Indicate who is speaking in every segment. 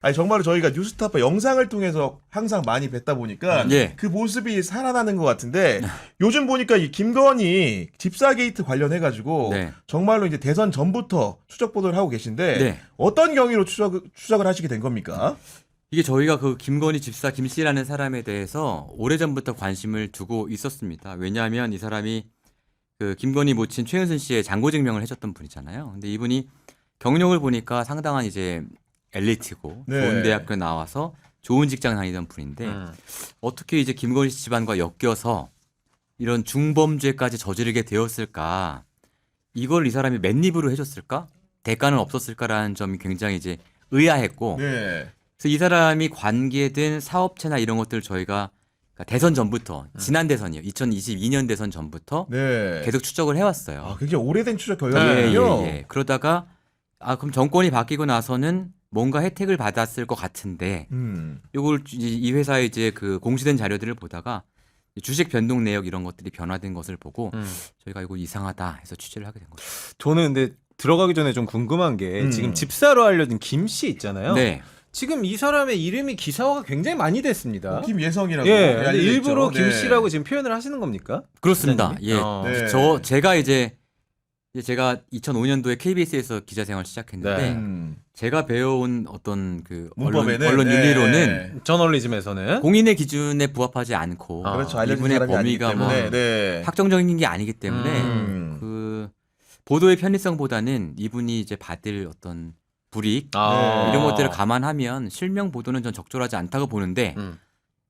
Speaker 1: 아니 정말로 저희가 뉴스타파 영상을 통해서 항상 많이 뵀다 보니까 그 모습이 살아나는 것 같은데 요즘 보니까 이 김건희 집사 게이트 관련해가지고 정말로 이제 대선 전부터 추적 보도를 하고 계신데 어떤 경위로 추적을 하시게 된 겁니까?
Speaker 2: 이게 저희가 그 김건희 집사 김 씨라는 사람에 대해서 오래전부터 관심을 두고 있었습니다. 왜냐하면 이 사람이 그 김건희 모친 최은순 씨의 장고 증명을 해줬던 분이잖아요. 근데 이분이 경력을 보니까 상당한 이제 엘리트고 좋은 대학교 나와서 좋은 직장 다니던 분인데 어떻게 이제 김건희 씨 집안과 엮여서 이런 중범죄까지 저지르게 되었을까? 이걸 이 사람이 맨입으로 해줬을까? 대가는 없었을까라는 점이 굉장히 이제 의아했고 그래서 이 사람이 관계된 사업체나 이런 것들 저희가 대선 전부터 지난 대선이요. 2022년 대선 전부터 계속 추적을 해왔어요.
Speaker 1: 아, 굉장히 오래된 추적 결과군요.
Speaker 2: 그러다가 그럼 정권이 바뀌고 나서는 뭔가 혜택을 받았을 것 같은데 이걸 이 회사의 이제 그 공시된 자료들을 보다가 주식 변동 내역 이런 것들이 변화된 것을 보고 저희가 이거 이상하다 해서 취재를 하게 된 거죠.
Speaker 3: 저는 근데 들어가기 전에 좀 궁금한 게 지금 집사로 알려진 김 씨 있잖아요. 지금 이 사람의 이름이 기사화가 굉장히 많이 됐습니다.
Speaker 1: 김예성이라고.
Speaker 3: 근데 일부러 김 씨라고 지금 표현을 하시는 겁니까?
Speaker 2: 그렇습니다. 제가 2005년도에 KBS에서 기자 생활 시작했는데 제가 배워온 어떤 그 언론 윤리로는
Speaker 3: 저널리즘에서는
Speaker 2: 공인의 기준에 부합하지 않고 이분의 범위가 뭐 확정적인 게 아니기 때문에 그 보도의 편의성보다는 이분이 이제 받을 어떤 불이익 이런 것들을 감안하면 실명 보도는 전 적절하지 않다고 보는데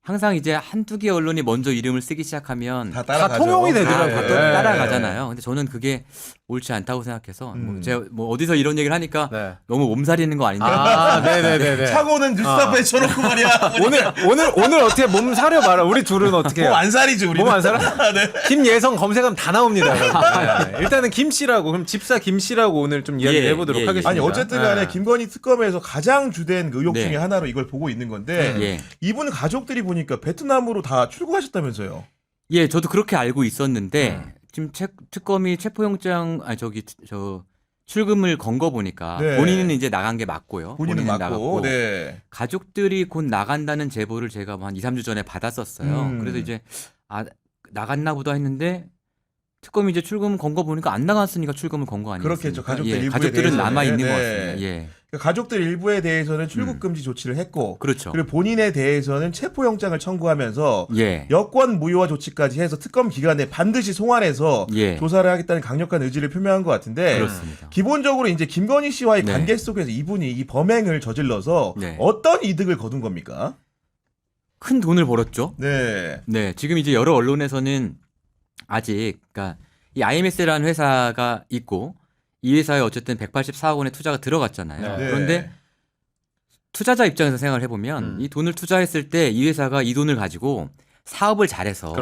Speaker 2: 항상 이제 한두 개 언론이 먼저 이름을 쓰기 시작하면
Speaker 3: 다 통용이 되더라고요.
Speaker 2: 다 따라가잖아요. 근데 저는 그게 옳지 않다고 생각해서 제가 뭐 어디서 이런 얘기를 하니까 너무 몸살이는 거 아닌가.
Speaker 3: 네네네.
Speaker 1: 사고는 뉴스타파에 쳐놓고 말이야.
Speaker 3: 오늘 어떻게 몸 사려 봐라. 우리 둘은 어떻게 해요?
Speaker 1: 몸 안 살이지 우리.
Speaker 3: 몸 안 살아? 김예성 검색하면 다 나옵니다. 일단은 김 씨라고 그럼 집사 김 씨라고 오늘 좀 이야기 해보도록 하겠습니다.
Speaker 1: 아니 어쨌든 간에 김건희 특검에서 가장 주된 의혹 중에 하나로 이걸 보고 있는 건데 이분 가족들이 보니까 베트남으로 다 출국하셨다면서요?
Speaker 2: 예, 저도 그렇게 알고 있었는데 지금 특검이 체포영장 출금을 건 거 보니까 본인은 이제 나간 게 맞고요.
Speaker 1: 본인은
Speaker 2: 나갔고 가족들이 곧 나간다는 제보를 제가 한 2, 3주 전에 받았었어요. 그래서 이제 나갔나 보다 했는데 특검이 이제 출금 건 거 보니까 안 나갔으니까 출금을 건 거 아니겠습니까?
Speaker 1: 그렇겠죠. 가족들 일부에
Speaker 2: 가족들은 남아 있는 것
Speaker 1: 대해서는.
Speaker 2: 같습니다.
Speaker 1: 그러니까 가족들 일부에 대해서는 출국 금지 조치를 했고,
Speaker 2: 그렇죠.
Speaker 1: 그리고 본인에 대해서는 체포영장을 청구하면서 여권 무효화 조치까지 해서 특검 기간에 반드시 송환해서 조사를 하겠다는 강력한 의지를 표명한 것 같은데,
Speaker 2: 그렇습니다.
Speaker 1: 기본적으로 이제 김건희 씨와의 관계 속에서 이분이 이 범행을 저질러서 어떤 이득을 거둔 겁니까?
Speaker 2: 큰 돈을 벌었죠. 지금 이제 여러 언론에서는 아직 그러니까 이 IMS라는 회사가 있고 이 회사에 어쨌든 184억 원의 투자가 들어갔잖아요. 그런데 투자자 입장에서 생각을 해보면 이 돈을 투자했을 때 이 회사가 이 돈을 가지고 사업을 잘해서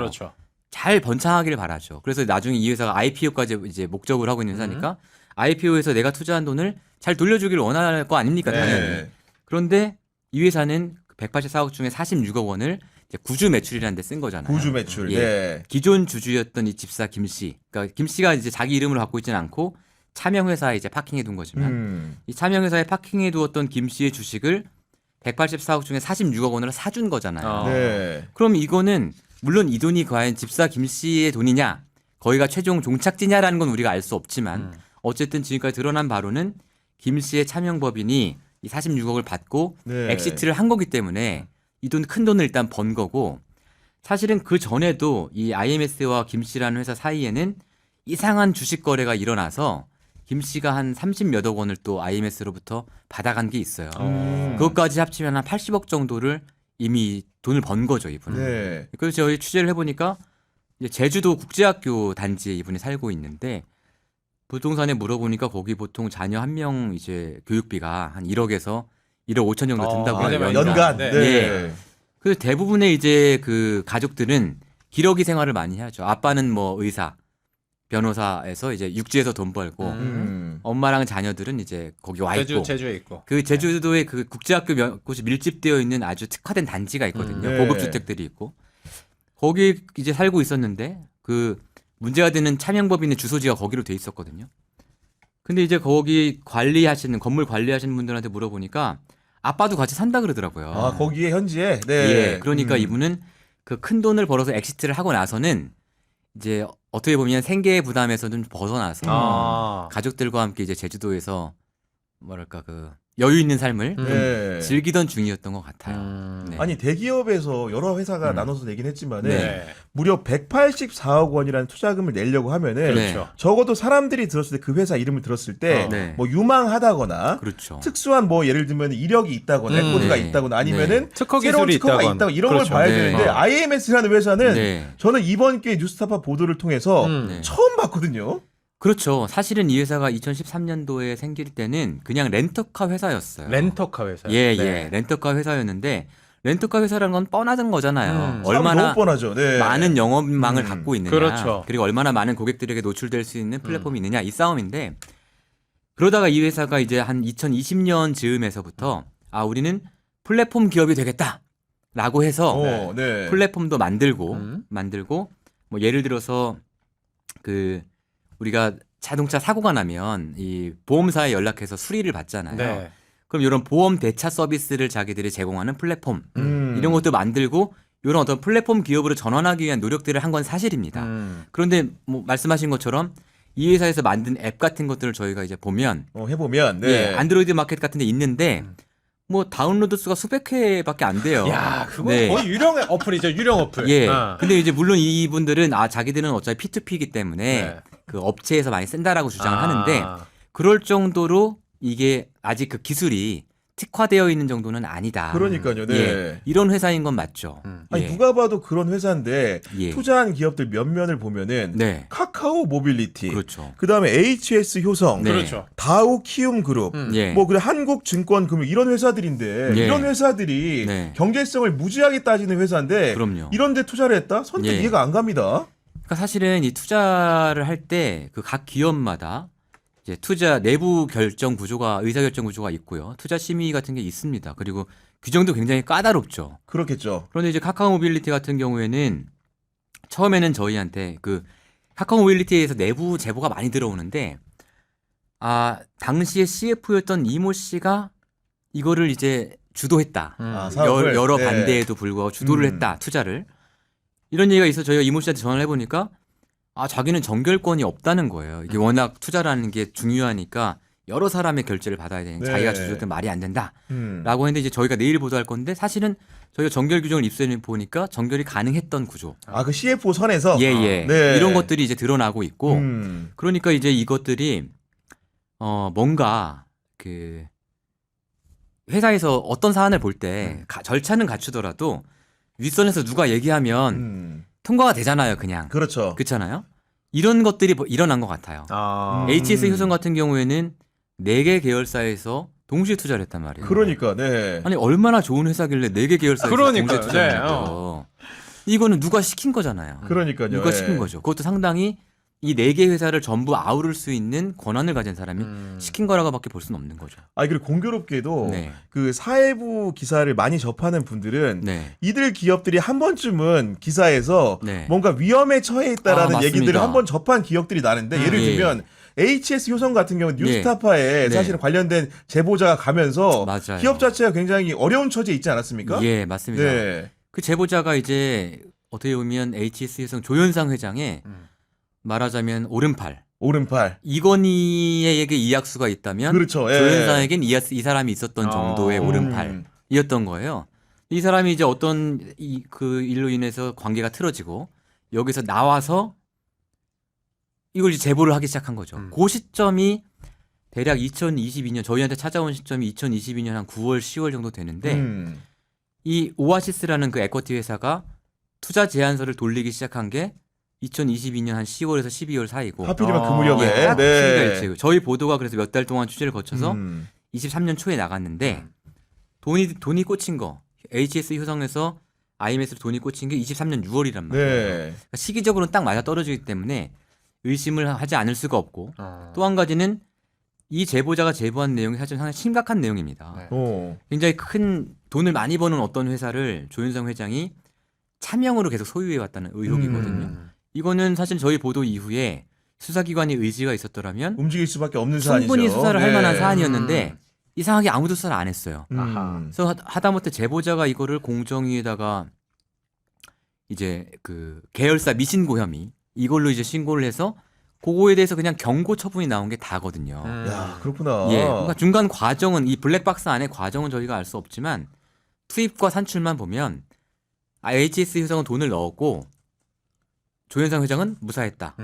Speaker 2: 잘 번창하기를 바라죠. 그래서 나중에 이 회사가 IPO까지 이제 목적을 하고 있는 회사니까 IPO에서 내가 투자한 돈을 잘 돌려주기를 원할 거 아닙니까, 당연히. 그런데 이 회사는 184억 중에 46억 원을 이제 구주 매출이라는 데 쓴 거잖아요.
Speaker 1: 구주 매출.
Speaker 2: 기존 주주였던 이 집사 김 씨. 그러니까 김 씨가 이제 자기 이름으로 갖고 있지는 않고 차명 회사에 이제 파킹해 둔 거지만 이 차명 회사에 파킹해 두었던 김 씨의 주식을 184억 중에 46억 원으로 사준 거잖아요. 그럼 이거는 물론 이 돈이 과연 집사 김 씨의 돈이냐, 거기가 최종 종착지냐라는 건 우리가 알 수 없지만 어쨌든 지금까지 드러난 바로는 김 씨의 차명 법인이 이 46억을 받고 엑시트를 한 거기 때문에 이 돈 큰 돈을 일단 번 거고, 사실은 그 전에도 이 IMS와 김 씨라는 회사 사이에는 이상한 주식 거래가 일어나서 김 씨가 한 30몇억 원을 또 IMS로부터 받아간 게 있어요. 그것까지 합치면 한 80억 정도를 이미 돈을 번 거죠, 이분은. 그래서 저희 취재를 해보니까 이제 제주도 국제학교 단지에 이분이 살고 있는데 부동산에 물어보니까 거기 보통 자녀 한 명 이제 교육비가 한 1억에서 1억 5천 정도 든다고 해요.
Speaker 1: 연간.
Speaker 2: 그래서 대부분의 이제 그 가족들은 기러기 생활을 많이 하죠. 아빠는 뭐 의사, 변호사에서 이제 육지에서 돈 벌고 엄마랑 자녀들은 이제 거기 와 있고
Speaker 3: 제주에 있고
Speaker 2: 그 제주도에 그 국제학교 곳이 밀집되어 있는 아주 특화된 단지가 있거든요. 고급 주택들이 있고 거기 이제 살고 있었는데 그 문제가 되는 차명법인의 주소지가 거기로 돼 있었거든요. 근데 이제 거기 건물 관리하시는 분들한테 물어보니까 아빠도 같이 산다 그러더라고요.
Speaker 1: 아, 거기에 현지에? 네.
Speaker 2: 예. 그러니까 이분은 그 큰 돈을 벌어서 엑시트를 하고 나서는 이제 어떻게 보면 생계의 부담에서 좀 벗어나서 가족들과 함께 이제 제주도에서 뭐랄까 그 여유 있는 삶을
Speaker 1: 네.
Speaker 2: 즐기던 중이었던 것 같아요. 네.
Speaker 1: 아니 대기업에서 여러 회사가 나눠서 내긴 했지만은 무려 184억 원이라는 투자금을 내려고 하면은 적어도 사람들이 들었을 때 그 회사 이름을 들었을 때 뭐 유망하다거나
Speaker 2: 그렇죠.
Speaker 1: 특수한 뭐 예를 들면 이력이 있다거나 레코드가 있다거나 아니면은
Speaker 3: 특허
Speaker 1: 새로운
Speaker 3: 기술이
Speaker 1: 특허가
Speaker 3: 있다거나.
Speaker 1: 있다고 이런
Speaker 3: 그렇죠.
Speaker 1: 걸 봐야 되는데 IMS라는 회사는 저는 이번 기회에 뉴스타파 보도를 통해서 처음 봤거든요.
Speaker 2: 그렇죠. 사실은 이 회사가 2013년도에 생길 때는 그냥 렌터카 회사였어요.
Speaker 3: 렌터카 회사.
Speaker 2: 예, 예. 렌터카 회사였는데 렌터카 회사라는 건 뻔하던 거잖아요.
Speaker 1: 너무
Speaker 2: 얼마나
Speaker 1: 뻔하죠. 네.
Speaker 2: 많은 영업망을 갖고 있느냐.
Speaker 3: 그렇죠.
Speaker 2: 그리고 얼마나 많은 고객들에게 노출될 수 있는 플랫폼이 있느냐. 이 싸움인데 그러다가 이 회사가 이제 한 2020년 즈음에서부터 아, 우리는 플랫폼 기업이 되겠다라고 해서 플랫폼도 만들고 뭐 예를 들어서 그 우리가 자동차 사고가 나면 이 보험사에 연락해서 수리를 받잖아요.
Speaker 3: 네.
Speaker 2: 그럼 이런 보험 대차 서비스를 자기들이 제공하는 플랫폼 이런 것도 만들고 이런 어떤 플랫폼 기업으로 전환하기 위한 노력들을 한 건 사실입니다. 그런데 뭐 말씀하신 것처럼 이 회사에서 만든 앱 같은 것들을 저희가 이제 보면
Speaker 1: 해보면
Speaker 2: 예, 안드로이드 마켓 같은 데 있는데 뭐 다운로드 수가 수백 회밖에 안 돼요.
Speaker 3: 야, 그거 거의 유령 어플이죠. 유령 어플.
Speaker 2: 예. 근데 이제 물론 이분들은 자기들은 어차피 P2P이기 때문에 그 업체에서 많이 쓴다라고 주장을 하는데 그럴 정도로 이게 아직 그 기술이 특화되어 있는 정도는 아니다.
Speaker 1: 그러니까요. 네.
Speaker 2: 예, 이런 회사인 건 맞죠.
Speaker 1: 아니
Speaker 2: 예.
Speaker 1: 누가 봐도 그런 회사인데
Speaker 2: 예.
Speaker 1: 투자한 기업들 몇면을 보면은 카카오 모빌리티,
Speaker 2: 그렇죠.
Speaker 1: 그다음에 HS 효성,
Speaker 3: 그렇죠.
Speaker 1: 다우 키움 그룹,
Speaker 2: 예.
Speaker 1: 뭐 그래 한국증권금융 이런 회사들인데 이런 회사들이 경제성을 무지하게 따지는 회사인데
Speaker 2: 그럼요.
Speaker 1: 이런데 투자를 했다? 선뜻 이해가 안 갑니다.
Speaker 2: 그러니까 사실은 이 투자를 할 때 그 각 기업마다 이제 투자 내부 결정 구조가 의사 결정 구조가 있고요. 투자 심의 같은 게 있습니다. 그리고 규정도 굉장히 까다롭죠.
Speaker 1: 그렇겠죠.
Speaker 2: 그런데 이제 카카오 모빌리티 같은 경우에는 처음에는 저희한테 그 카카오 모빌리티에서 내부 제보가 많이 들어오는데 당시에 CFO였던 이모 씨가 이거를 이제 주도했다. 여러 반대에도 불구하고 주도를 했다. 투자를. 이런 얘기가 있어 저희가 이모 씨한테 전화를 해보니까 자기는 정결권이 없다는 거예요. 이게 워낙 투자라는 게 중요하니까 여러 사람의 결제를 받아야 되니 자기가 주도했던 말이 안 된다라고 했는데 이제 저희가 내일 보도할 건데 사실은 저희가 정결 규정을 입수해 보니까 정결이 가능했던 구조.
Speaker 1: 그 CFO 선에서
Speaker 2: 이런 것들이 이제 드러나고 있고 그러니까 이제 이것들이 뭔가 그 회사에서 어떤 사안을 볼 때 절차는 갖추더라도 윗선에서 누가 얘기하면 통과가 되잖아요, 그냥.
Speaker 1: 그렇죠.
Speaker 2: 그렇잖아요. 이런 것들이 일어난 것 같아요. HS 효성 같은 경우에는 4개 계열사에서 동시에 투자를 했단 말이에요.
Speaker 1: 그러니까,
Speaker 2: 아니 얼마나 좋은 회사길래 4개 계열사에서 동시에 투자를 했어요. 이거는 누가 시킨 거잖아요.
Speaker 1: 그러니까요.
Speaker 2: 누가 시킨 거죠. 그것도 상당히 이 4개 회사를 전부 아우를 수 있는 권한을 가진 사람이 시킨 거라고밖에 볼 수는 없는 거죠.
Speaker 1: 그리고 공교롭게도 그 사회부 기사를 많이 접하는 분들은 이들 기업들이 한 번쯤은 기사에서 뭔가 위험에 처해 있다라는 얘기들을 한번 접한 기억들이 나는데 예를 들면 HS 효성 같은 경우는 뉴스타파에 사실은 관련된 제보자가 가면서 기업 자체가 굉장히 어려운 처지에 있지 않았습니까?
Speaker 2: 예, 맞습니다. 그 제보자가 이제 어떻게 보면 HS 효성 조현상 회장의 말하자면 오른팔. 이건희에게 이약수가 있다면 조현상에겐 이 사람이 있었던 정도의 오른팔이었던 거예요. 이 사람이 이제 어떤 그 일로 인해서 관계가 틀어지고 여기서 나와서 이걸 이제 제보를 하기 시작한 거죠. 그 시점이 대략 2022년 저희한테 찾아온 시점이 2022년 한 9월 10월 정도 되는데 이 오아시스라는 그 에쿼티 회사가 투자 제안서를 돌리기 시작한 게 2022년 한 10월에서 12월 사이고
Speaker 1: 하필이면 그 무렵에
Speaker 2: 저희 보도가 그래서 몇 달 동안 취재를 거쳐서 23년 초에 나갔는데 돈이 꽂힌 거 HS 효성에서 IMS로 돈이 꽂힌 게 23년 6월이란 말이에요. 그러니까 시기적으로는 딱 맞아 떨어지기 때문에 의심을 하지 않을 수가 없고 또 한 가지는 이 제보자가 제보한 내용이 사실 상당히 심각한 내용입니다. 굉장히 큰 돈을 많이 버는 어떤 회사를 조윤성 회장이 차명으로 계속 소유해 왔다는 의혹이거든요. 이거는 사실 저희 보도 이후에 수사기관의 의지가 있었더라면
Speaker 1: 움직일 수밖에 없는 사안이죠.
Speaker 2: 충분히 수사를 할 만한 사안이었는데 이상하게 아무도 수사를 안 했어요.
Speaker 3: 아하.
Speaker 2: 그래서 하다못해 제보자가 이거를 공정위에다가 이제 그 계열사 미신고 혐의 이걸로 이제 신고를 해서 그거에 대해서 그냥 경고 처분이 나온 게 다거든요.
Speaker 1: 야, 그렇구나.
Speaker 2: 예, 그러니까 중간 과정은 이 블랙박스 안에 과정은 저희가 알 수 없지만 투입과 산출만 보면 HS 회장은 돈을 넣었고 조현상 회장은 무사했다.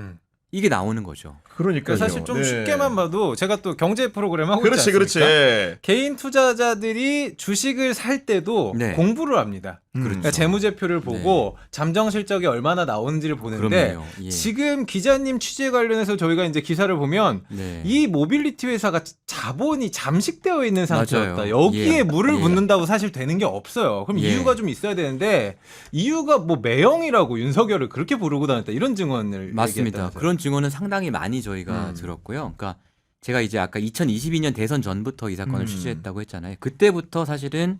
Speaker 2: 이게 나오는 거죠.
Speaker 1: 그러니까요.
Speaker 3: 사실 좀
Speaker 1: 네.
Speaker 3: 쉽게만 봐도 제가 또 경제 프로그램 하고
Speaker 1: 그렇지,
Speaker 3: 있지 않습니까?
Speaker 1: 그렇지.
Speaker 3: 개인 투자자들이 주식을 살 때도
Speaker 2: 네.
Speaker 3: 공부를 합니다.
Speaker 1: 그렇죠.
Speaker 3: 그러니까 재무제표를 보고 잠정 실적이 얼마나 나오는지를 보는데
Speaker 2: 그럼요. 예.
Speaker 3: 지금 기자님 취재 관련해서 저희가 이제 기사를 보면
Speaker 2: 네.
Speaker 3: 이 모빌리티 회사가 자본이 잠식되어 있는 상태였다.
Speaker 2: 맞아요.
Speaker 3: 여기에
Speaker 2: 예.
Speaker 3: 물을
Speaker 2: 예.
Speaker 3: 붓는다고 사실 되는 게 없어요. 그럼
Speaker 2: 예.
Speaker 3: 이유가 좀 있어야 되는데 이유가 뭐 매형이라고 윤석열을 그렇게 부르고 다녔다. 이런 증언을
Speaker 2: 맞습니다.
Speaker 3: 얘기했다면서요.
Speaker 2: 그런 증언은 상당히 많이 저희가 들었고요. 그러니까 제가 이제 아까 2022년 대선 전부터 이 사건을 취재했다고 했잖아요. 그때부터 사실은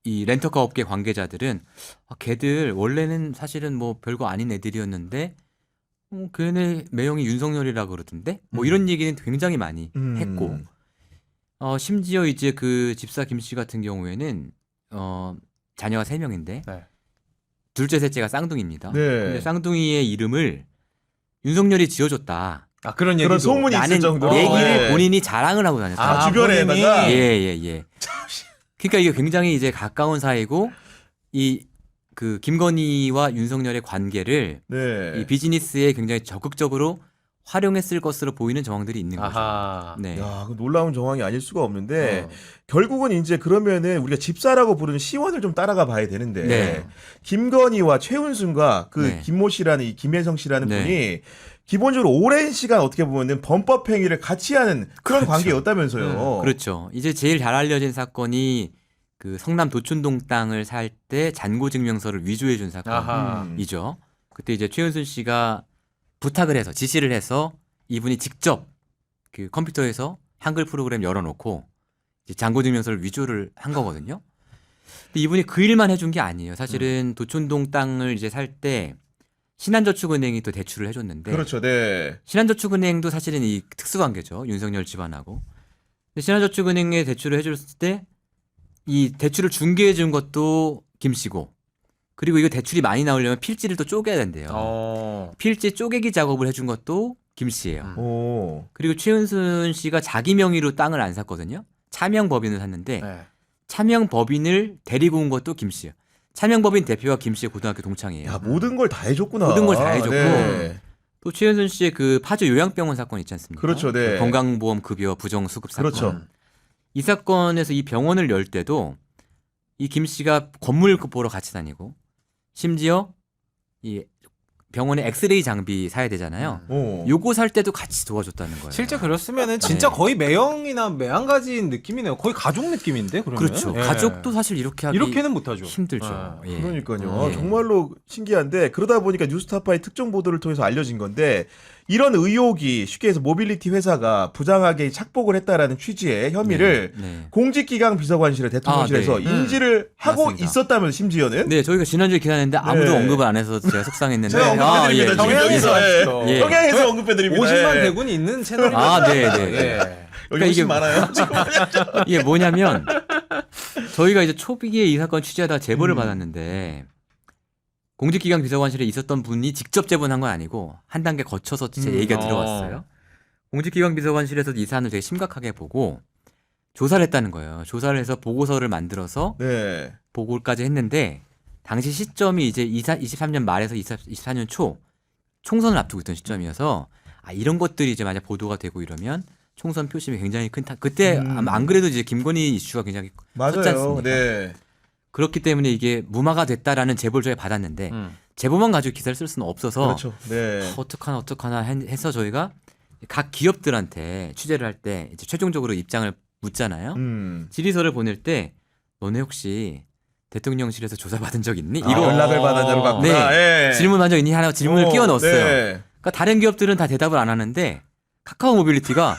Speaker 2: 이 렌터카 업계 관계자들은 걔들 원래는 사실은 뭐 별거 아닌 애들이었는데 걔네 매형이 윤석열이라 그러던데 뭐 이런 얘기는 굉장히 많이 했고 심지어 이제 그 집사 김 씨 같은 경우에는 자녀가 3명인데
Speaker 3: 네.
Speaker 2: 둘째 셋째가 쌍둥이입니다.
Speaker 1: 네.
Speaker 2: 근데 쌍둥이의 이름을 윤석열이 지어줬다.
Speaker 3: 아 그런 얘기도
Speaker 1: 그런 소문이
Speaker 2: 라는
Speaker 1: 있을 정도로.
Speaker 2: 얘기를
Speaker 1: 네.
Speaker 2: 본인이 자랑을 하고 다녔어요.
Speaker 1: 아, 주변에다가?
Speaker 2: 예. 그러니까 이게 굉장히 이제 가까운 사이고 이 그 김건희와 윤석열의 관계를
Speaker 1: 네.
Speaker 2: 이 비즈니스에 굉장히 적극적으로 활용했을 것으로 보이는 정황들이 있는 거죠.
Speaker 3: 아하.
Speaker 2: 네.
Speaker 1: 야, 그 놀라운 정황이 아닐 수가 없는데
Speaker 3: 어.
Speaker 1: 결국은 이제 그러면은 우리가 집사라고 부르는 시원을 좀 따라가 봐야 되는데
Speaker 2: 네.
Speaker 1: 김건희와 최은순과 그
Speaker 2: 네.
Speaker 1: 김모 씨라는 이 김혜성 씨라는
Speaker 2: 네.
Speaker 1: 분이 기본적으로 오랜 시간 어떻게 보면은 범법 행위를 같이 하는 그런
Speaker 2: 그렇죠.
Speaker 1: 관계였다면서요.
Speaker 2: 그렇죠. 이제 제일 잘 알려진 사건이 그 성남 도촌동 땅을 살 때 잔고 증명서를 위조해 준
Speaker 3: 아하.
Speaker 2: 사건이죠. 그때 이제 최은순 씨가 부탁을 해서 지시를 해서 이분이 직접 그 컴퓨터에서 한글 프로그램 열어놓고 이제 잔고 증명서를 위조를 한 거거든요. 근데 이분이 그 일만 해준 게 아니에요. 사실은 도촌동 땅을 이제 살 때 신한저축은행이 또 대출을 해줬는데
Speaker 1: 그렇죠. 네.
Speaker 2: 신한저축은행도 사실은 이 특수관계죠. 윤석열 집안하고. 근데 신한저축은행에 대출을 해줬을 때 이 대출을 중개해 준 것도 김 씨고 그리고 이거 대출이 많이 나오려면 필지를 또 쪼개야 된대요. 필지 쪼개기 작업을 해준 것도 김 씨예요.
Speaker 1: 오.
Speaker 2: 그리고 최은순 씨가 자기 명의로 땅을 안 샀거든요. 차명 법인을 샀는데
Speaker 3: 네.
Speaker 2: 차명 법인을 데리고 온 것도 김 씨예요. 차명 법인 대표와 김 씨의 고등학교 동창이에요.
Speaker 1: 야, 모든 걸 다 해줬구나.
Speaker 2: 모든 걸 다 해줬고
Speaker 1: 네.
Speaker 2: 또 최은순 씨의 그 파주 요양병원 사건 있지 않습니까?
Speaker 1: 그렇죠, 네.
Speaker 2: 그 건강보험 급여 부정 수급 사건.
Speaker 1: 그렇죠.
Speaker 2: 이 사건에서 이 병원을 열 때도 이 김 씨가 건물 보러 같이 다니고 심지어 이 병원에 엑스레이 장비 사야 되잖아요.
Speaker 1: 오.
Speaker 2: 요거 살 때도 같이 도와줬다는 거예요.
Speaker 3: 실제 그렇으면은 진짜
Speaker 2: 네.
Speaker 3: 거의 매형이나 매한가지인 느낌이네요. 거의 가족 느낌인데 그러면.
Speaker 2: 그렇죠.
Speaker 3: 예.
Speaker 2: 가족도 사실 이렇게 하기
Speaker 3: 이렇게는 못하죠.
Speaker 2: 힘들죠. 예.
Speaker 1: 그러니까요.
Speaker 2: 예.
Speaker 1: 정말로 신기한데 그러다 보니까 뉴스타파의 특정 보도를 통해서 알려진 건데 이런 의혹이 쉽게 해서 모빌리티 회사가 부당하게 착복을 했다라는 취지의 혐의를
Speaker 2: 네.
Speaker 1: 공직기강 비서관실에 대통령실에서
Speaker 2: 아, 네.
Speaker 1: 인지를 하고
Speaker 2: 맞습니다.
Speaker 1: 있었다면 심지어는
Speaker 2: 네, 저희가 지난주에 기사냈는데 아무도
Speaker 1: 네.
Speaker 2: 언급을 안 해서 제가 속상했는데.
Speaker 1: 제가 언급해드립니다. 지금
Speaker 2: 예.
Speaker 1: 여기서
Speaker 2: 예.
Speaker 1: 평양에서 언급해드립니다.
Speaker 3: 50만
Speaker 1: 예.
Speaker 3: 대군이 있는 채널입니다.
Speaker 2: 아, 네, 네.
Speaker 3: 예.
Speaker 1: 여기
Speaker 2: 그러니까
Speaker 1: 이게
Speaker 2: 이게
Speaker 1: 많아요. 지금
Speaker 2: 이게 뭐냐면 저희가 이제 초기에 이 사건 취재하다가 제보를 받았는데 공직기강 비서관실에 있었던 분이 직접 제보한 건 아니고 한 단계 거쳐서 제 얘기가 들어왔어요. 공직기강 비서관실에서 이 사안을 되게 심각하게 보고 조사를 했다는 거예요. 조사를 해서 보고서를 만들어서
Speaker 1: 네.
Speaker 2: 보고까지 했는데 당시 시점이 이제 23년 말에서 24년 초 총선을 앞두고 있던 시점이어서 이런 것들이 이제 만약 보도가 되고 이러면 총선 표심이 굉장히 큰 그때 아마 안 그래도 이제 김건희 이슈가 굉장히 컸지
Speaker 1: 맞아요.
Speaker 2: 않습니까?
Speaker 1: 네.
Speaker 2: 그렇기 때문에 이게 무마가 됐다라는 제보를 저희가 받았는데 제보만 가지고 기사를 쓸 수는 없어서
Speaker 1: 그렇죠. 네.
Speaker 2: 어떡하나 해서 저희가 각 기업들한테 취재를 할 때 이제 최종적으로 입장을 묻잖아요. 질의서를 보낼 때 너네 혹시 대통령실에서 조사받은 적 있니? 이거
Speaker 1: 연락을 받았냐로 갔구나.
Speaker 2: 네.
Speaker 1: 예.
Speaker 2: 질문받은 적 있니? 하나 질문을 끼워 넣었어요.
Speaker 1: 네.
Speaker 2: 그러니까 다른 기업들은 다 대답을 안 하는데 카카오 모빌리티가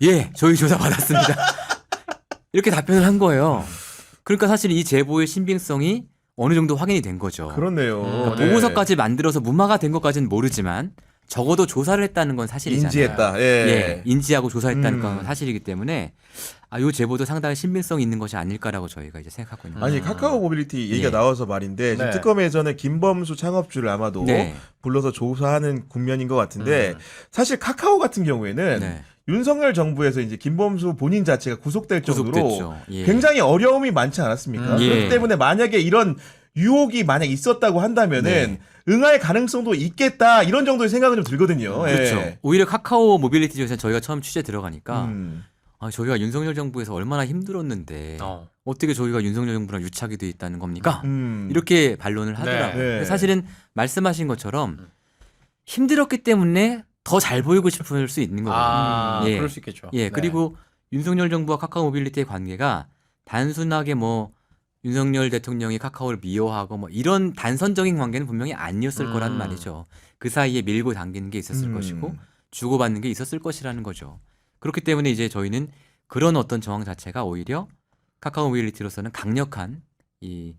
Speaker 2: 예, 저희 조사 받았습니다. 이렇게 답변을 한 거예요. 그러니까 사실 이 제보의 신빙성이 어느 정도 확인이 된 거죠.
Speaker 1: 그렇네요.
Speaker 2: 그러니까
Speaker 1: 네.
Speaker 2: 보고서까지 만들어서 무마가 된 것까지는 모르지만 적어도 조사를 했다는 건 사실이잖아요.
Speaker 1: 인지했다. 예.
Speaker 2: 인지하고 조사했다는 건 사실이기 때문에 요 제보도 상당히 신빙성 있는 것이 아닐까라고 저희가 이제 생각하고 있는
Speaker 1: 아니
Speaker 2: 거예요.
Speaker 1: 카카오 모빌리티 얘기가
Speaker 2: 예.
Speaker 1: 나와서 말인데 지금
Speaker 3: 네.
Speaker 1: 특검에서는 김범수 창업주를 아마도
Speaker 2: 네.
Speaker 1: 불러서 조사하는 국면인 것 같은데 사실 카카오 같은 경우에는
Speaker 2: 네.
Speaker 1: 윤석열 정부에서 이제 김범수 본인 자체가 구속될 정도로
Speaker 2: 구속됐죠. 예.
Speaker 1: 굉장히 어려움이 많지 않았습니까?
Speaker 2: 예.
Speaker 1: 그렇기 때문에 만약에 이런 유혹이 만약 있었다고 한다면은
Speaker 2: 네.
Speaker 1: 응할 가능성도 있겠다 이런 정도의 생각은 좀 들거든요.
Speaker 2: 그렇죠.
Speaker 1: 예.
Speaker 2: 오히려 카카오 모빌리티 쪽에서는 저희가 처음 취재 들어가니까
Speaker 1: 음.
Speaker 2: 저희가 윤석열 정부에서 얼마나 힘들었는데 어떻게 저희가 윤석열 정부랑 유착이 돼 있다는 겁니까? 이렇게 반론을 하더라고요.
Speaker 1: 네.
Speaker 2: 근데 사실은 말씀하신 것처럼 힘들었기 때문에 더 잘 보이고 싶을 수 있는 거거든요. 예.
Speaker 3: 그럴 수 있겠죠.
Speaker 2: 예, 그리고 윤석열 정부와 카카오 모빌리티의 관계가 단순하게 뭐 윤석열 대통령이 카카오를 미워하고 뭐 이런 단선적인 관계는 분명히 아니었을 거란 말이죠. 그 사이에 밀고 당기는 게 있었을 것이고 주고받는 게 있었을 것이라는 거죠. 그렇기 때문에 이제 저희는 그런 어떤 정황 자체가 오히려 카카오 모빌리티로서는 강력한 이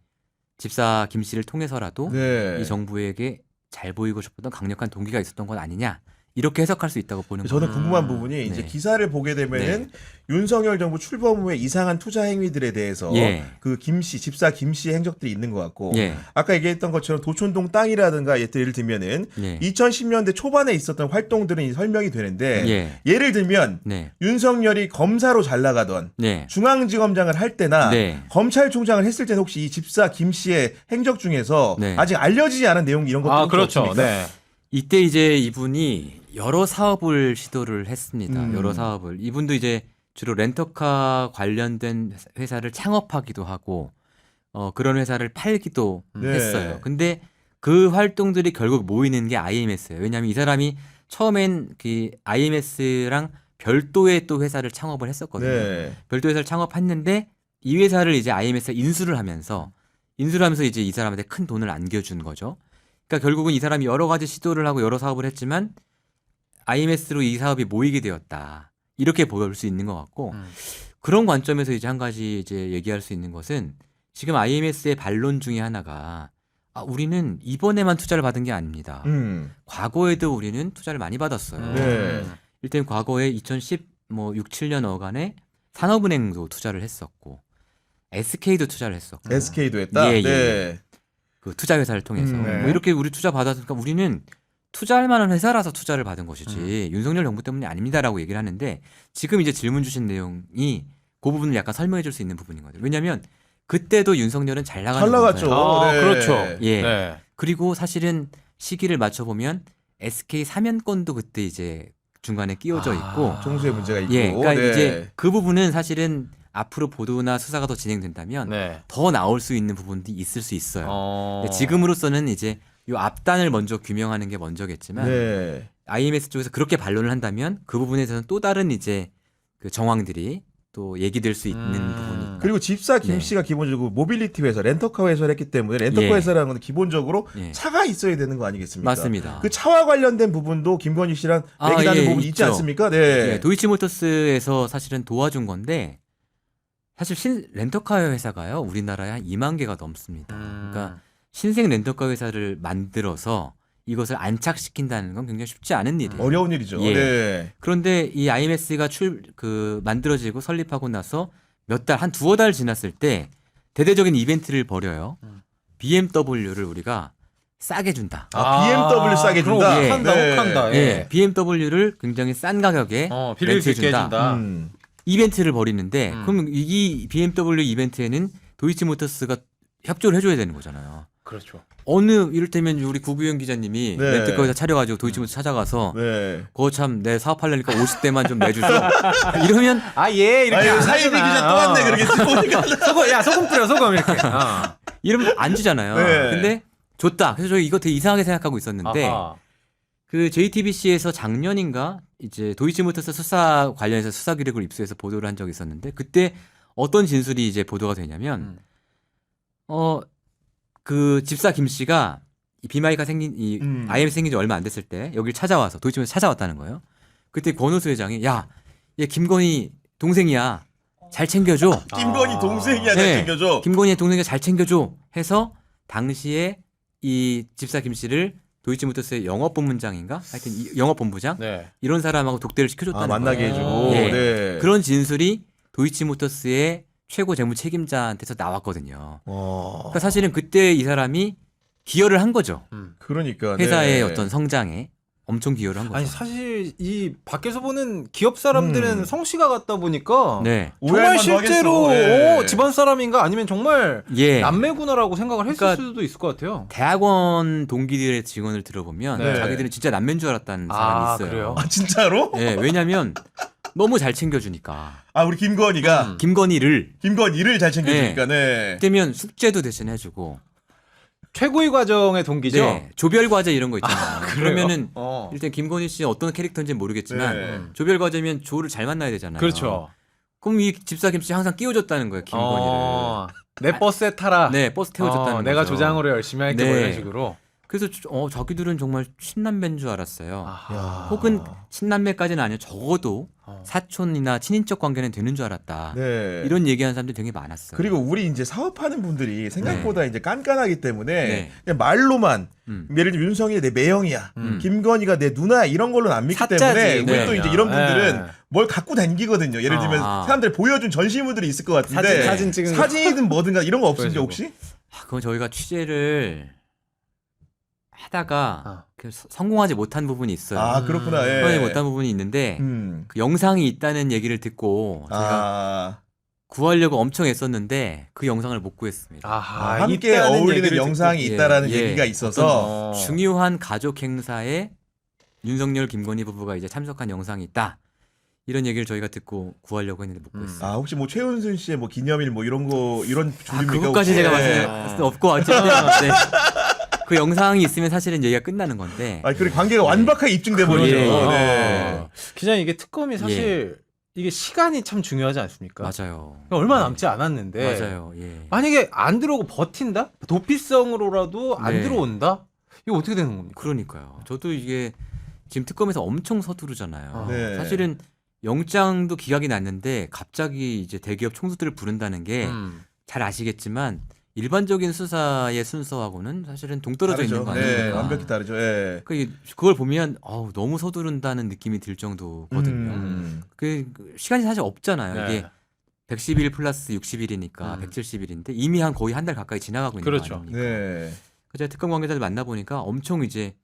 Speaker 2: 집사 김 씨를 통해서라도
Speaker 1: 네.
Speaker 2: 이 정부에게 잘 보이고 싶었던 강력한 동기가 있었던 건 아니냐 이렇게 해석할 수 있다고 보는 거예요.
Speaker 1: 저는 궁금한 부분이 이제
Speaker 2: 네.
Speaker 1: 기사를 보게 되면은 윤석열 정부 출범 후에 이상한 투자 행위들에 대해서
Speaker 2: 예.
Speaker 1: 그 김씨 집사 김씨의 행적들이 있는 것 같고
Speaker 2: 예.
Speaker 1: 아까 얘기했던 것처럼 도촌동 땅이라든가 예를 들면은
Speaker 2: 예.
Speaker 1: 2010년대 초반에 있었던 활동들은 설명이 되는데
Speaker 2: 예.
Speaker 1: 예를 들면
Speaker 2: 네.
Speaker 1: 윤석열이 검사로 잘 나가던
Speaker 2: 네.
Speaker 1: 중앙지검장을 할 때나
Speaker 2: 네.
Speaker 1: 검찰총장을 했을 때는 혹시 이 집사 김씨의 행적 중에서
Speaker 2: 네.
Speaker 1: 아직 알려지지 않은 내용 이런 것도
Speaker 3: 그렇죠.
Speaker 1: 없습니까?
Speaker 3: 네.
Speaker 2: 이때 이제 이분이 여러 사업을 시도를 했습니다. 여러 사업을. 이분도 이제 주로 렌터카 관련된 회사를 창업하기도 하고 그런 회사를 팔기도
Speaker 1: 네.
Speaker 2: 했어요. 근데 그 활동들이 결국 모이는 게 IMS예요. 왜냐하면 이 사람이 처음엔 그 IMS랑 별도의 또 회사를 창업을 했었거든요.
Speaker 1: 네.
Speaker 2: 별도 회사를 창업했는데 이 회사를 이제 IMS가 인수를 하면서 이제 이 사람한테 큰 돈을 안겨준 거죠. 그러니까 결국은 이 사람이 여러 가지 시도를 하고 여러 사업을 했지만 IMS로 이 사업이 모이게 되었다. 이렇게 볼 수 있는 것 같고 그런 관점에서 이제 한 가지 이제 얘기할 수 있는 것은 지금 IMS의 반론 중에 하나가 우리는 이번에만 투자를 받은 게 아닙니다. 과거에도 우리는 투자를 많이 받았어요.
Speaker 1: 네.
Speaker 2: 일단 과거에 2010, 6, 7년 어간에 산업은행도 투자를 했었고 SK도 투자를 했었고
Speaker 1: SK도 했다.
Speaker 2: 예, 예.
Speaker 1: 네.
Speaker 2: 그 투자 회사를 통해서
Speaker 1: 네.
Speaker 2: 뭐 이렇게 우리 투자 받았으니까 우리는 투자할 만한 회사라서 투자를 받은 것이지 윤석열 정부 때문이 아닙니다라고 얘기를 하는데 지금 이제 질문 주신 내용이 그 부분을 약간 설명해 줄 수 있는 부분이거든요. 왜냐하면 그때도 윤석열은 잘 나가는
Speaker 1: 잘 나갔죠.
Speaker 2: 거잖아요.
Speaker 1: 네.
Speaker 3: 그렇죠.
Speaker 2: 예.
Speaker 3: 네.
Speaker 2: 그리고 사실은 시기를 맞춰 보면 SK 사면권도 그때 이제 중간에 끼워져 있고
Speaker 1: 총수의 문제가 있고.
Speaker 2: 예, 그러니까
Speaker 1: 네.
Speaker 2: 이제 그 부분은 사실은 앞으로 보도나 수사가 더 진행된다면
Speaker 3: 네.
Speaker 2: 더 나올 수 있는 부분들이 있을 수 있어요. 근데 지금으로서는 이제 요 앞단을 먼저 규명하는 게 먼저겠지만
Speaker 1: 네.
Speaker 2: IMS 쪽에서 그렇게 반론을 한다면 그 부분에서는 또 다른 이제 그 정황들이 또 얘기될 수 있는 부분이
Speaker 1: 그리고 집사 김
Speaker 2: 네.
Speaker 1: 씨가 기본적으로 모빌리티 회사, 렌터카 회사를 했기 때문에 렌터카
Speaker 2: 예.
Speaker 1: 회사라는 건 기본적으로
Speaker 2: 예.
Speaker 1: 차가 있어야 되는 거 아니겠습니까?
Speaker 2: 맞습니다.
Speaker 1: 그 차와 관련된 부분도 김건희 씨랑 얘기하는
Speaker 2: 예,
Speaker 1: 부분이 있지
Speaker 2: 있죠.
Speaker 1: 않습니까? 네.
Speaker 2: 예, 도이치모터스에서 사실은 도와준 건데 사실 렌터카 회사가요 우리나라에 한 2만 개가 넘습니다. 그러니까 신생 렌터카 회사를 만들어서 이것을 안착시킨다는 건 굉장히 쉽지 않은 일이에요.
Speaker 1: 어려운 일이죠.
Speaker 2: 예.
Speaker 1: 네.
Speaker 2: 그런데 이 IMS가 만들어지고 설립하고 나서 몇 달, 한 두어 달 지났을 때 대대적인 이벤트를 벌여요. BMW를 우리가 싸게 준다.
Speaker 1: BMW 싸게
Speaker 3: 그럼
Speaker 1: 준다.
Speaker 3: 혹한다,
Speaker 1: 네.
Speaker 3: 혹한다.
Speaker 2: 예, BMW를 굉장히 싼 가격에
Speaker 3: 빌릴 수
Speaker 2: 렌트해
Speaker 3: 있게
Speaker 2: 준다.
Speaker 3: 해준다.
Speaker 2: 이벤트를 벌이는데 그럼 이 BMW 이벤트에는 도이치모터스가 협조를 해줘야 되는 거잖아요.
Speaker 3: 그렇죠.
Speaker 2: 이를테면 우리 구구현 기자님이
Speaker 1: 네.
Speaker 2: 렌트카 회사 차려가지고 도이치모터스 찾아가서
Speaker 1: 네.
Speaker 2: 그거 참 내 사업하려니까 50대만 좀 내주죠. 이러면
Speaker 3: 이렇게
Speaker 1: 아유,
Speaker 3: 안
Speaker 1: 사이비
Speaker 3: 하잖아.
Speaker 1: 기자 또 왔네. 그렇게 보니까.
Speaker 3: 소금 뿌려 소금 이렇게.
Speaker 2: 이러면 안 주잖아요.
Speaker 1: 네.
Speaker 2: 근데 줬다. 그래서 저희 이거 되게 이상하게 생각하고 있었는데
Speaker 3: 아하.
Speaker 2: 그 JTBC에서 작년인가 이제 도이치모터스 수사 관련해서 수사 기록을 입수해서 보도를 한 적이 있었는데 그때 어떤 진술이 이제 보도가 되냐면 그 집사 김 씨가 이 비마이가 생긴 이 IMS 생긴 지 얼마 안 됐을 때 여기를 찾아와서 도이치모터스 찾아왔다는 거예요. 그때 권오수 회장이 얘 김건희 동생이야. 잘 챙겨줘.
Speaker 1: 김건희 동생이야. 잘
Speaker 2: 네.
Speaker 1: 챙겨줘.
Speaker 2: 김건희의 동생이 잘 챙겨줘 해서 당시에 이 집사 김 씨를 도이치모터스의 영업본부장인가? 하여튼 영업본부장
Speaker 3: 네.
Speaker 2: 이런 사람하고 독대를 시켜줬다는
Speaker 1: 만나게
Speaker 2: 거예요.
Speaker 1: 해주고
Speaker 2: 예.
Speaker 1: 네.
Speaker 2: 그런 진술이 도이치모터스의 최고 재무 책임자한테서 나왔거든요. 그러니까 사실은 그때 이 사람이 기여를 한 거죠.
Speaker 1: 그러니까
Speaker 2: 회사의
Speaker 1: 네.
Speaker 2: 어떤 성장에 엄청 기여를 한 거죠.
Speaker 3: 아니 사실 이 밖에서 보는 기업 사람들은 성씨가 같다 보니까
Speaker 2: 네.
Speaker 3: 정말 실제로
Speaker 1: 예.
Speaker 3: 집안 사람인가 아니면 정말
Speaker 2: 예.
Speaker 3: 남매구나라고 생각을 했을
Speaker 2: 그러니까
Speaker 3: 수도 있을 것 같아요.
Speaker 2: 대학원 동기들의 증언을 들어보면
Speaker 3: 네.
Speaker 2: 자기들은 진짜 남매인 줄 알았다는 사람이 있어요.
Speaker 3: 그래요?
Speaker 1: 아 진짜로?
Speaker 2: 예, 왜냐면 너무 잘 챙겨주니까.
Speaker 1: 아 우리 김건희가 김건희를 잘 챙겨주니까 네.
Speaker 2: 그때면 숙제도 대신 해주고.
Speaker 3: 최고의 과정의 동기죠.
Speaker 2: 네, 조별 과제 이런 거 있잖아요. 그러면은
Speaker 3: 어.
Speaker 2: 일단 김건희 씨 어떤 캐릭터인지 모르겠지만
Speaker 1: 네.
Speaker 2: 조별 과제면 조를 잘 만나야 되잖아요.
Speaker 3: 그렇죠.
Speaker 2: 그럼 이 집사 김씨 항상 끼워줬다는 거예요, 김건희를.
Speaker 3: 내 버스에 타라.
Speaker 2: 네, 버스 태워줬다는 거죠.
Speaker 3: 내가 조장으로 열심히 할게
Speaker 2: 네.
Speaker 3: 뭐 이런 식으로.
Speaker 2: 그래서 자기들은 정말 친남매인 줄 알았어요.
Speaker 3: 아하.
Speaker 2: 혹은 친남매까지는 아니요. 적어도 사촌이나 친인척 관계는 되는 줄 알았다.
Speaker 1: 네.
Speaker 2: 이런 얘기하는 사람들이 되게 많았어요.
Speaker 1: 그리고 우리 이제 사업하는 분들이 생각보다 이제 깐깐하기 때문에
Speaker 2: 네.
Speaker 1: 그냥 말로만 예를 들면 윤석열이 내 매형이야, 김건희가 내 누나야 이런 걸로는 안 믿기
Speaker 3: 사짜지.
Speaker 1: 때문에 우리
Speaker 2: 네.
Speaker 1: 또 이제 이런 분들은
Speaker 3: 네.
Speaker 1: 뭘 갖고 다니거든요. 예를 들면 사람들 보여준 전시물들이 있을 것 같은데
Speaker 3: 사진 찍은 거.
Speaker 1: 사진이든 뭐든가 이런 거 없으신지
Speaker 3: 보여주고.
Speaker 1: 혹시?
Speaker 2: 그건 저희가 취재를 하다가 성공하지 못한 부분이 있어요.
Speaker 1: 아 그렇구나. 예.
Speaker 2: 성공하지 못한 부분이 있는데 그 영상이 있다는 얘기를 듣고 저희가 구하려고 엄청 애썼는데 그 영상을 못 구했습니다.
Speaker 3: 아하,
Speaker 1: 함께
Speaker 3: 있다는
Speaker 1: 어울리는
Speaker 3: 얘기를
Speaker 1: 영상이
Speaker 2: 듣고,
Speaker 1: 있다라는
Speaker 2: 예,
Speaker 1: 얘기가
Speaker 2: 예.
Speaker 1: 있어서
Speaker 2: 중요한 가족 행사에 윤석열, 김건희 부부가 이제 참석한 영상이 있다. 이런 얘기를 저희가 듣고 구하려고 했는데 못 구했어요.
Speaker 1: 아 혹시 뭐 최은순 씨의 뭐 기념일 뭐 이런 거 이런 준비입니까?
Speaker 2: 그것까지
Speaker 1: 혹시?
Speaker 2: 제가
Speaker 1: 예.
Speaker 2: 말씀드릴 수 없고 어쨌든 네. 그 영상이 있으면 사실은 얘기가 끝나는 건데.
Speaker 1: 아 그리고 관계가 완벽하게 입증돼 버리죠.
Speaker 2: 예, 예.
Speaker 1: 네.
Speaker 3: 기자님 이게 특검이 사실 이게 시간이 참 중요하지 않습니까?
Speaker 2: 맞아요.
Speaker 3: 얼마 남지 않았는데
Speaker 2: 맞아요. 예.
Speaker 3: 만약에 안 들어오고 버틴다? 도피성으로라도 안
Speaker 2: 네.
Speaker 3: 들어온다? 이거 어떻게 되는 겁니까?
Speaker 2: 그러니까요. 저도 이게 지금 특검에서 엄청 서두르잖아요.
Speaker 1: 네.
Speaker 2: 사실은 영장도 기각이 났는데 갑자기 이제 대기업 총수들을 부른다는 게 잘 아시겠지만 일반적인 수사의 순서하고는 사실은 동떨어져
Speaker 1: 다르죠.
Speaker 2: 있는 거
Speaker 1: 네,
Speaker 2: 아닙니까?
Speaker 1: 완벽히 다르죠. 예.
Speaker 2: 그걸 보면 너무 서두른다는 느낌이 들 정도거든요. 그 시간이 사실 없잖아요.
Speaker 3: 네.
Speaker 2: 이게 110일 플러스 60일이니까 170일인데 이미 거의 한 달 가까이 지나가고 있는
Speaker 3: 그렇죠.
Speaker 2: 거 아닙니까?
Speaker 1: 네.
Speaker 2: 제가 특검 관계자들 만나보니까 엄청 이제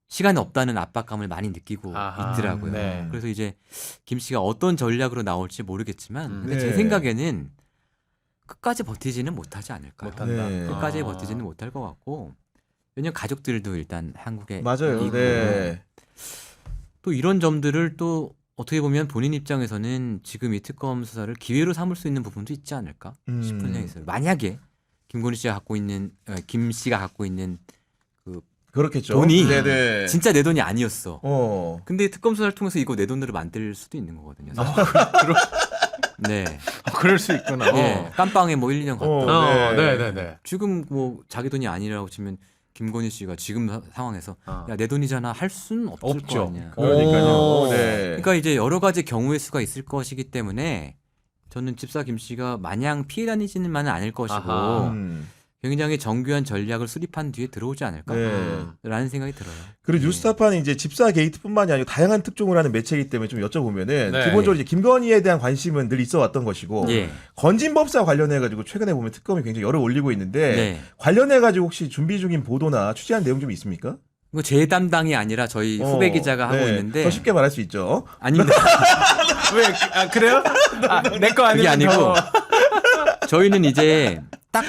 Speaker 2: 시간이 없다는 압박감을 많이 느끼고
Speaker 3: 아하,
Speaker 2: 있더라고요.
Speaker 3: 네.
Speaker 2: 그래서 이제 김 씨가 어떤 전략으로 나올지 모르겠지만 근데
Speaker 1: 네.
Speaker 2: 제 생각에는 끝까지 버티지는 못하지 않을까요?
Speaker 3: 못한다.
Speaker 1: 네.
Speaker 2: 끝까지 버티지는 못할 것 같고 왜냐면 가족들도 일단 한국에
Speaker 1: 맞아요.
Speaker 2: 있고
Speaker 1: 네.
Speaker 2: 또 이런 점들을 또 어떻게 보면 본인 입장에서는 지금 이 특검 수사를 기회로 삼을 수 있는 부분도 있지 않을까 싶은 생각이 있어요. 만약에 김건희 씨가 갖고 있는 김 씨가 갖고 있는
Speaker 1: 그렇겠죠.
Speaker 2: 돈이
Speaker 1: 네네.
Speaker 2: 진짜 내 돈이 아니었어. 근데 특검 수사를 통해서 이거 내 돈으로 만들 수도 있는 거거든요. 네.
Speaker 3: 그럴 수 있구나.
Speaker 2: 예, 깜빵에 뭐 1, 2년 갔다.
Speaker 3: 네네네.
Speaker 2: 지금 뭐 자기 돈이 아니라고 치면 김건희 씨가 지금 상황에서 야, 내 돈이잖아 할 수는 없을
Speaker 3: 없죠.
Speaker 2: 거 아니야.
Speaker 1: 그러니까요. 네.
Speaker 2: 그러니까 이제 여러 가지 경우의 수가 있을 것이기 때문에 저는 집사 김 씨가 마냥 피해 다니지는만은 않을 것이고
Speaker 3: 아하.
Speaker 2: 굉장히 정교한 전략을 수립한 뒤에 들어오지 않을까라는
Speaker 1: 네.
Speaker 2: 생각이 들어요.
Speaker 1: 그리고 뉴스타파는 이제 집사 게이트뿐만이 아니고 다양한 특종을 하는 매체이기 때문에 좀 여쭤보면은
Speaker 3: 네.
Speaker 1: 기본적으로 이제 김건희에 대한 관심은 늘 있어 왔던 것이고
Speaker 2: 예.
Speaker 1: 건진법사 관련해 가지고 최근에 보면 특검이 굉장히 열을 올리고 있는데
Speaker 2: 네.
Speaker 1: 관련해 가지고 혹시 준비 중인 보도나 취재한 내용 좀 있습니까?
Speaker 2: 이거 제 담당이 아니라 저희 후배 기자가 하고
Speaker 1: 네.
Speaker 2: 있는데
Speaker 1: 더 쉽게 말할 수 있죠.
Speaker 2: 아닙니다.
Speaker 3: 왜? 그래요? 내 거
Speaker 2: 그게
Speaker 3: 아니면
Speaker 2: 아니고 저희는 이제 딱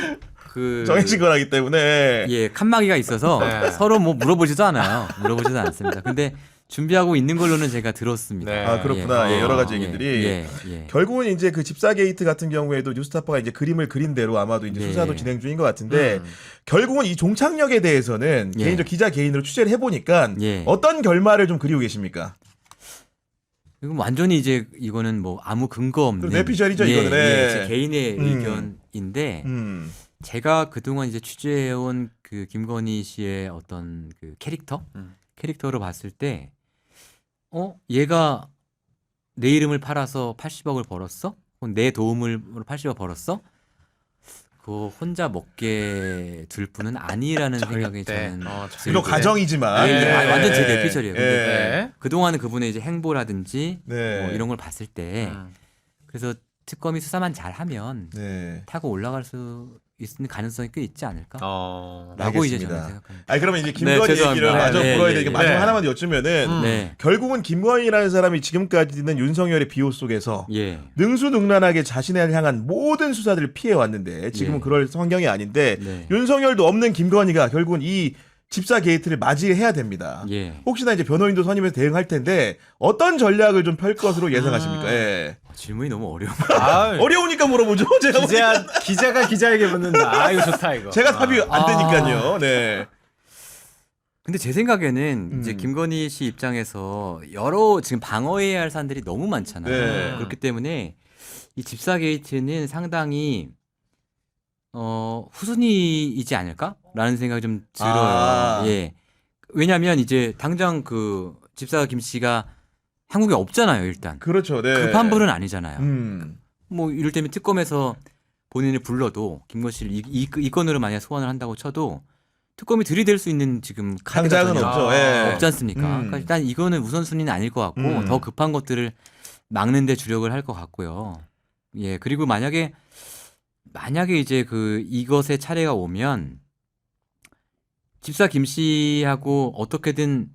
Speaker 1: 정해진 거라기 때문에
Speaker 2: 예, 칸막이가 있어서
Speaker 3: 네.
Speaker 2: 서로 뭐 물어보지도 않아요. 물어보지도 않습니다. 근데 준비하고 있는 걸로는 제가 들었습니다.
Speaker 3: 네.
Speaker 1: 아 그렇구나. 예, 여러 가지 얘기들이
Speaker 2: 예.
Speaker 1: 결국은 이제 그 집사 게이트 같은 경우에도 뉴스타파가 이제 그림을 그린 대로 아마도 이제
Speaker 2: 네.
Speaker 1: 수사도 진행 중인 것 같은데 결국은 이 종착역에 대해서는
Speaker 2: 예.
Speaker 1: 개인적 기자 개인으로 취재를 해보니까
Speaker 2: 예.
Speaker 1: 어떤 결말을 좀 그리고 계십니까?
Speaker 2: 이건 완전히 이제 이거는 뭐 아무 근거 없는
Speaker 1: 내피셜이죠, 이거는. 네.
Speaker 2: 제 개인의 의견인데 제가 그동안 이제 취재해온 그 김건희 씨의 어떤 그 캐릭터로 봤을 때 얘가 내 이름을 팔아서 80억을 벌었어? 내 도움으로 80억 벌었어? 그 혼자 먹게 둘 분은 아니라는 생각이 저는
Speaker 1: 비록 가정이지만
Speaker 2: 완전 제 뇌피셜이에요. 근데
Speaker 3: 네.
Speaker 2: 그동안은 그분의 이제 행보라든지
Speaker 1: 네.
Speaker 2: 뭐 이런 걸 봤을 때 그래서 특검이 수사만 잘하면
Speaker 1: 네.
Speaker 2: 타고 올라갈 수 있는 가능성이 꽤 있지 않을까? 라고 이제
Speaker 1: 알겠습니다.
Speaker 2: 저는 생각합니다.
Speaker 1: 아니 그러면 이제 김건희
Speaker 2: 죄송합니다.
Speaker 1: 얘기를 마저
Speaker 2: 네,
Speaker 1: 풀어야
Speaker 2: 예,
Speaker 1: 되니까
Speaker 2: 예.
Speaker 1: 마지막
Speaker 3: 네.
Speaker 1: 하나만 여쭈면은
Speaker 2: 네.
Speaker 1: 결국은 김건희라는 사람이 지금까지는 윤석열의 비호 속에서
Speaker 2: 예.
Speaker 1: 능수능란하게 자신을 향한 모든 수사들을 피해 왔는데 지금은
Speaker 2: 예.
Speaker 1: 그럴 성경이 아닌데
Speaker 2: 네.
Speaker 1: 윤석열도 없는 김건희가 결국은 이 집사 게이트를 맞이해야 됩니다.
Speaker 2: 예.
Speaker 1: 혹시나 이제 변호인도 선임해서 대응할 텐데 어떤 전략을 좀 펼 것으로 예상하십니까? 예.
Speaker 2: 질문이 너무 어려워.
Speaker 1: 어려우니까 물어보죠. 제가
Speaker 3: 기자가 기자에게 묻는다. 아, 이거 좋다 이거.
Speaker 1: 제가 답이 안 되니까요. 네.
Speaker 2: 근데 제 생각에는 이제 김건희 씨 입장에서 여러 지금 방어해야 할 사람들이 너무 많잖아요.
Speaker 1: 네.
Speaker 2: 그렇기 때문에 이 집사 게이트는 상당히 후순위이지 않을까라는 생각이 좀 들어요.
Speaker 1: 아.
Speaker 2: 예. 왜냐하면 이제 당장 그 집사 김 씨가 한국에 없잖아요. 일단
Speaker 1: 그렇죠. 네.
Speaker 2: 급한 분은 아니잖아요.
Speaker 1: 음.
Speaker 2: 뭐 이를테면 특검에서 본인을 불러도 김건희 씨를 이 건으로 만약 소환을 한다고 쳐도 특검이 들이댈 수 있는 지금 카드가
Speaker 1: 당장은
Speaker 2: 전혀
Speaker 1: 없죠. 예.
Speaker 2: 없지 않습니까? 그러니까 일단 이거는 우선순위는 아닐 것 같고 더 급한 것들을 막는 데 주력을 할 것 같고요. 예. 그리고 만약에 이제 그 이것의 차례가 오면 집사 김 씨하고 어떻게든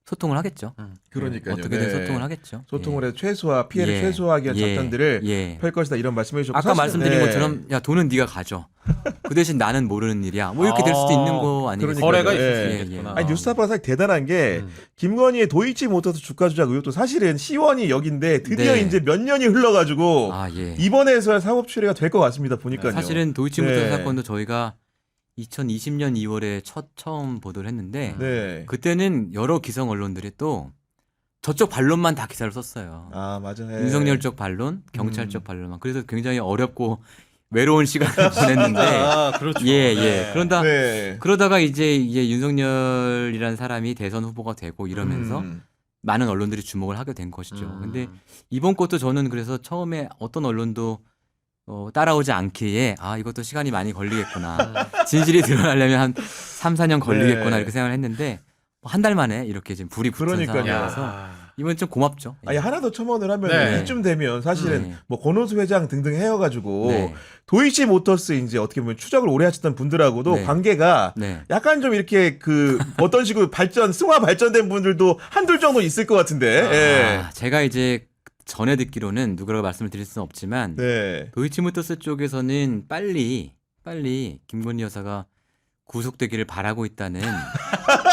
Speaker 2: 소통을 하겠죠.
Speaker 1: 그러니까요.
Speaker 2: 어떻게든
Speaker 1: 네.
Speaker 2: 소통을 하겠죠.
Speaker 1: 소통을 해서 피해를
Speaker 2: 예.
Speaker 1: 최소화하기 위한
Speaker 2: 예.
Speaker 1: 작전들을
Speaker 2: 예.
Speaker 1: 펼 것이다 이런 말씀해 주셨고
Speaker 2: 아까
Speaker 1: 사실은,
Speaker 2: 말씀드린
Speaker 1: 네.
Speaker 2: 것처럼 야 돈은 네가 가져. 그 대신 나는 모르는 일이야. 뭐 이렇게 될 수도 있는 거 아니겠어요?
Speaker 3: 거래가
Speaker 1: 예.
Speaker 3: 있을 수
Speaker 2: 예,
Speaker 3: 있겠구나.
Speaker 1: 아니 뉴스타파가 사실 대단한 게 김건희의 도이치모터스 주가 조작 의혹도 사실은 시원이 여기인데 드디어
Speaker 2: 네.
Speaker 1: 이제 몇 년이 흘러가지고
Speaker 2: 아 예.
Speaker 1: 이번에서야 사법 처리가 될 것 같습니다. 보니까요.
Speaker 2: 사실은 도이치모터
Speaker 1: 네.
Speaker 2: 사건도 저희가 2020년 2월에 처음 보도를 했는데
Speaker 1: 네.
Speaker 2: 그때는 여러 기성 언론들이 또 저쪽 반론만 다 기사를 썼어요.
Speaker 1: 아 맞아요. 예.
Speaker 2: 윤석열 쪽 반론, 경찰 쪽 반론만. 그래서 굉장히 어렵고 외로운 시간을 보냈는데
Speaker 3: 그렇죠.
Speaker 2: 예.
Speaker 3: 네.
Speaker 2: 그러다가 이제 윤석열이라는 사람이 대선 후보가 되고 이러면서 많은 언론들이 주목을 하게 된 것이죠. 근데 이번 것도 저는 그래서 처음에 어떤 언론도 따라오지 않기에 이것도 시간이 많이 걸리겠구나. 진실이 드러나려면 한 3, 4년 걸리겠구나
Speaker 1: 네.
Speaker 2: 이렇게 생각을 했는데 한 달 만에 이렇게 지금 불이 붙은
Speaker 1: 그러니까요.
Speaker 2: 상황이라서 이번 좀 고맙죠. 예.
Speaker 1: 아니 하나 더 첨언을 하면
Speaker 3: 네.
Speaker 1: 이쯤 되면 사실은
Speaker 2: 네.
Speaker 1: 뭐 권오수 회장 등등 해여가지고
Speaker 2: 네.
Speaker 1: 도이치모터스 이제 어떻게 보면 추적을 오래 하셨던 분들하고도
Speaker 2: 네.
Speaker 1: 관계가
Speaker 2: 네.
Speaker 1: 약간 좀 이렇게 그 어떤 식으로 승화 발전된 분들도 한둘 정도 있을 것 같은데. 예.
Speaker 2: 제가 이제 전에 듣기로는 누구라고 말씀을 드릴 수는 없지만
Speaker 1: 네.
Speaker 2: 도이치모터스 쪽에서는 빨리 김건희 여사가 구속되기를 바라고 있다는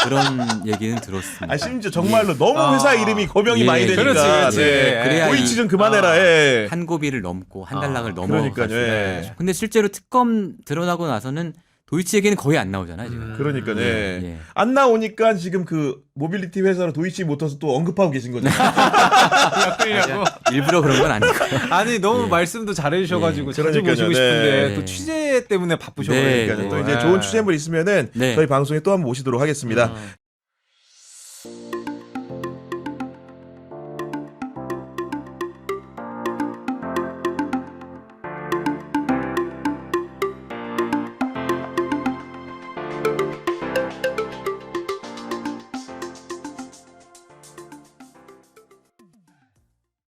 Speaker 2: 그런 얘기는 들었습니다.
Speaker 1: 아 심지어 정말로 너무 회사 이름이 거명이 많이 되니까.
Speaker 3: 그렇지.
Speaker 1: 네.
Speaker 2: 그래야
Speaker 1: 도이치 좀 그만해라. 예.
Speaker 2: 한 고비를 넘고 한 달락을
Speaker 1: 그러니까요.
Speaker 2: 넘어갈 수
Speaker 1: 예.
Speaker 2: 있어요. 근데 실제로 특검 드러나고 나서는 도이치 얘기는 거의 안 나오잖아요, 지금.
Speaker 1: 그러니까요. 예.
Speaker 2: 예.
Speaker 1: 안 나오니까 지금 그 모빌리티 회사로 도이치모터스 또 언급하고 계신 거죠.
Speaker 2: 일부러 그런 건 아니고.
Speaker 3: 아니 너무
Speaker 2: 예.
Speaker 3: 말씀도 잘해주셔가지고
Speaker 1: 예.
Speaker 3: 자주
Speaker 1: 그러니까요.
Speaker 3: 모시고
Speaker 1: 네.
Speaker 3: 싶은데
Speaker 2: 네.
Speaker 3: 또 취재 때문에 바쁘셔가지고
Speaker 2: 네.
Speaker 1: 그러니까 또 이제 좋은 취재물 있으면은
Speaker 2: 네.
Speaker 1: 저희 방송에 또 한번 모시도록 하겠습니다.